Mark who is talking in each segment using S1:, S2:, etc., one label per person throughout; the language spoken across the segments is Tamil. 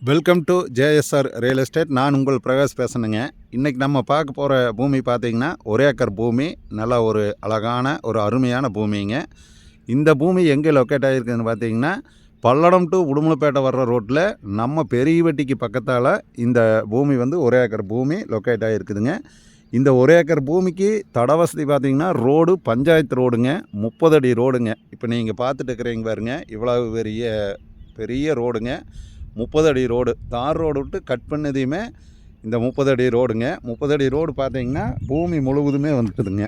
S1: Welcome to JSR real estate. நான் உங்கள் பிரகாஷ் பேசணுங்க. இன்றைக்கி நம்ம பார்க்க போகிற பூமி பார்த்திங்கன்னா 1 ஏக்கர் பூமி. நல்ல ஒரு அழகான ஒரு அருமையான பூமிங்க. இந்த பூமி எங்கே லொக்கேட் ஆகிருக்குதுன்னு பார்த்திங்கன்னா பல்லடம் டு உடுமலைப்பேட்டை வர்ற ரோட்டில் நம்ம பெரியவட்டிக்கு பக்கத்தால் இந்த பூமி வந்து 1 ஏக்கர் பூமி லொக்கேட் ஆகிருக்குதுங்க. இந்த 1 ஏக்கர் பூமிக்கு தட வசதி பார்த்திங்கன்னா ரோடு பஞ்சாயத்து ரோடுங்க, 30 அடி ரோடுங்க. இப்போ நீங்கள் பார்த்துட்டு இருக்கிறீங்க பாருங்க, இவ்வளவு பெரிய ரோடுங்க, 30 அடி ரோடு. தார் ரோடு விட்டு கட் பண்ணதையுமே இந்த 30 அடி ரோடுங்க. 30 அடி ரோடு பார்த்தீங்கன்னா பூமி முழுவதுமே வந்துடுதுங்க.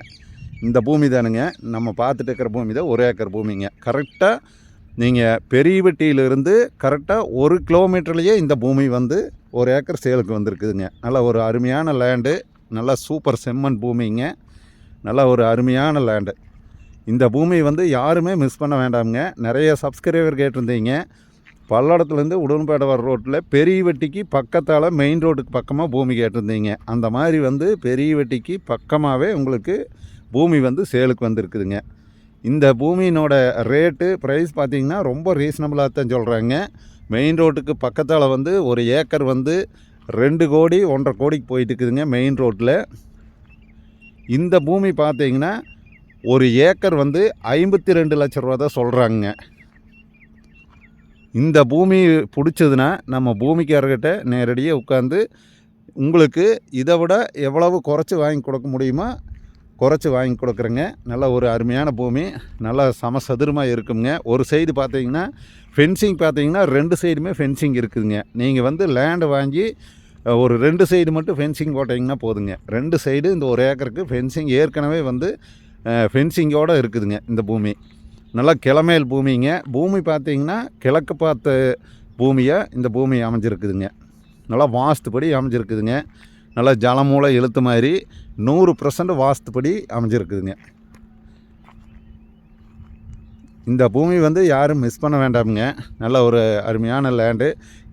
S1: இந்த பூமி தானுங்க நம்ம பார்த்துட்டு இருக்கிற பூமி தான் 1 ஏக்கர் பூமிங்க. கரெக்டாக நீங்கள் பெரியவட்டியிலிருந்து கரெக்டாக 1 கிலோமீட்டர்லேயே இந்த பூமி வந்து 1 ஏக்கர் சேலுக்கு வந்திருக்குதுங்க. நல்ல ஒரு அருமையான லேண்டு, நல்லா சூப்பர் செம்மண் பூமிங்க. நல்ல ஒரு அருமையான லேண்டு. இந்த பூமி வந்து யாருமே மிஸ் பண்ண வேண்டாமுங்க. நிறைய சப்ஸ்கிரைபர் கேட்டிருந்தீங்க. பல்லடத்துலேருந்து உடுமலைப்பேட்டை வர ரோட்டில் பெரியவட்டிக்கு பக்கத்தால் மெயின் ரோட்டுக்கு பக்கமாக பூமி கேட்டிருந்தீங்க. அந்த மாதிரி வந்து பெரியவட்டிக்கு பக்கமாகவே உங்களுக்கு பூமி வந்து சேலுக்கு வந்திருக்குதுங்க. இந்த பூமியினோட ரேட்டு ப்ரைஸ் பார்த்திங்கன்னா ரொம்ப ரீசனபிளாக தான் சொல்கிறாங்க. மெயின் ரோட்டுக்கு பக்கத்தால் வந்து 1 ஏக்கர் வந்து 2 கோடி 1.5 கோடிக்கு போயிட்டு இருக்குதுங்க மெயின் ரோட்டில். இந்த பூமி பார்த்திங்கன்னா 1 ஏக்கர் வந்து 52 லட்ச ரூபா தான் சொல்கிறாங்க. இந்த பூமி பிடிச்சதுன்னா நம்ம பூமிக்காரர்கிட்ட நேரடியாக உட்காந்து உங்களுக்கு இதை விட எவ்வளவு குறைச்சி வாங்கி கொடுக்க முடியுமோ குறைச்சி வாங்கி கொடுக்குறேங்க. நல்ல ஒரு அருமையான பூமி, நல்லா சமசதுரமாக இருக்குங்க. ஒரு சைடு பார்த்தீங்கன்னா ஃபென்சிங் பார்த்தீங்கன்னா 2 சைடுமே ஃபென்சிங் இருக்குதுங்க. நீங்கள் வந்து லேண்டு வாங்கி ஒரு 2 சைடு மட்டும் ஃபென்சிங் போட்டிங்கன்னா போதுங்க. 2 சைடு இந்த 1 ஏக்கருக்கு ஃபென்சிங் ஏற்கனவே வந்து ஃபென்சிங்கோடு இருக்குதுங்க. இந்த பூமி நல்லா கிழமேல் பூமிங்க. பூமி பார்த்திங்கன்னா கிழக்கு பார்த்த பூமியாக இந்த பூமி அமைஞ்சிருக்குதுங்க. நல்லா வாஸ்துப்படி அமைஞ்சிருக்குதுங்க. நல்லா ஜலமூலை எழுத்து மாதிரி 100% வாஸ்துப்படி அமைஞ்சிருக்குதுங்க. இந்த பூமி வந்து யாரும் மிஸ் பண்ண வேண்டாமுங்க. நல்ல ஒரு அருமையான லேண்டு.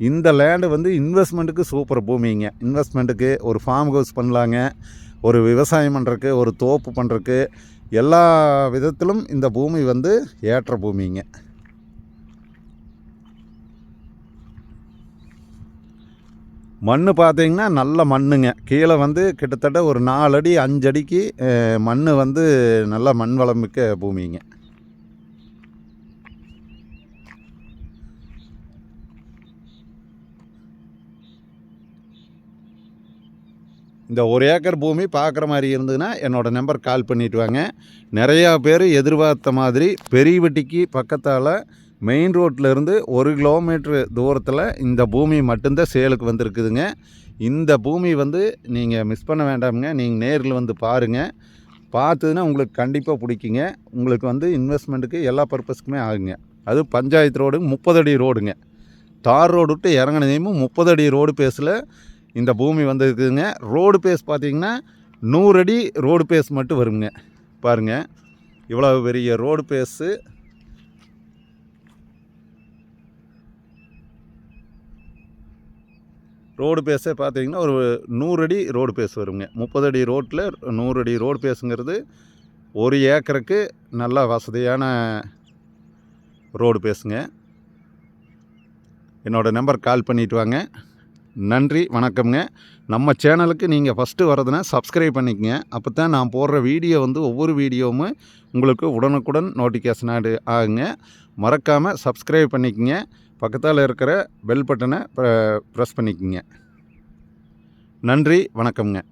S1: இந்த லேண்டு வந்து இன்வெஸ்ட்மெண்ட்டுக்கு சூப்பர் பூமிங்க. இன்வெஸ்ட்மெண்ட்டுக்கு ஒரு ஃபார்ம் ஹவுஸ் பண்ணலாங்க, ஒரு விவசாயம் பண்ணுறக்கு, ஒரு தோப்பு பண்ணுறக்கு, எல்லா விதத்திலும் இந்த பூமி வந்து ஏற்ற பூமிங்க. மண் பார்த்திங்கன்னா நல்ல மண்ணுங்க. கீழே வந்து கிட்டத்தட்ட ஒரு 4 அடி 5 அடிக்கு மண் வந்து நல்ல மண் வளமிக்க பூமிங்க. இந்த 1 ஏக்கர் பூமி பார்க்குற மாதிரி இருந்ததுன்னா என்னோடய நம்பர் கால் பண்ணிவிட்டு வாங்க. நிறையா பேர் எதிர்பார்த்த மாதிரி பெரியவட்டிக்கு பக்கத்தால் மெயின் ரோட்டிலேருந்து 1 கிலோமீட்ரு தூரத்தில் இந்த பூமி மட்டும்தான் சேலுக்கு வந்திருக்குதுங்க. இந்த பூமி வந்து நீங்கள் மிஸ் பண்ண வேண்டாமுங்க. நீங்கள் நேரில் வந்து பாருங்கள். பார்த்ததுன்னா உங்களுக்கு கண்டிப்பாக பிடிக்குங்க. உங்களுக்கு வந்து இன்வெஸ்ட்மெண்ட்டுக்கு எல்லா பர்பஸ்க்குமே ஆகுங்க. அது பஞ்சாயத்து ரோடு, 30 அடி ரோடுங்க. தார் ரோடு விட்டு இறங்கினதையும் 30 அடி ரோடு பேஸில் இந்த பூமி வந்து இருக்குதுங்க. ரோடு பேஸ் பார்த்திங்கன்னா 100 அடி ரோடு பேஸ் மட்டும் வருங்க. பாருங்கள், இவ்வளோ பெரிய ரோடு பேஸு. ரோடு பேஸே பார்த்திங்கன்னா ஒரு 100 அடி ரோடு பேஸ் வருங்க. 30 அடி ரோட்டில் 100 அடி ரோடு பேஸுங்கிறது 1 ஏக்கருக்கு நல்ல வசதியான ரோடு பேஸுங்க. என்னோடய நம்பர் கால் பண்ணிவிட்டு வாங்க. நன்றி, வணக்கம்ங்க. நம்ம சேனலுக்கு நீங்கள் ஃபஸ்ட்டு வரதுன்னா சப்ஸ்கிரைப் பண்ணிக்கங்க. அப்போ தான் நான் போடுற வீடியோ வந்து ஒவ்வொரு வீடியோவும் உங்களுக்கு உடனுக்குடன் நோட்டிஃபிகேஷன் ஆகுங்க. மறக்காமல் சப்ஸ்கிரைப் பண்ணிக்கங்க. பக்கத்தில் இருக்கிற பெல் பட்டனை ப்ரெஸ் பண்ணிக்கங்க. நன்றி, வணக்கம்ங்க.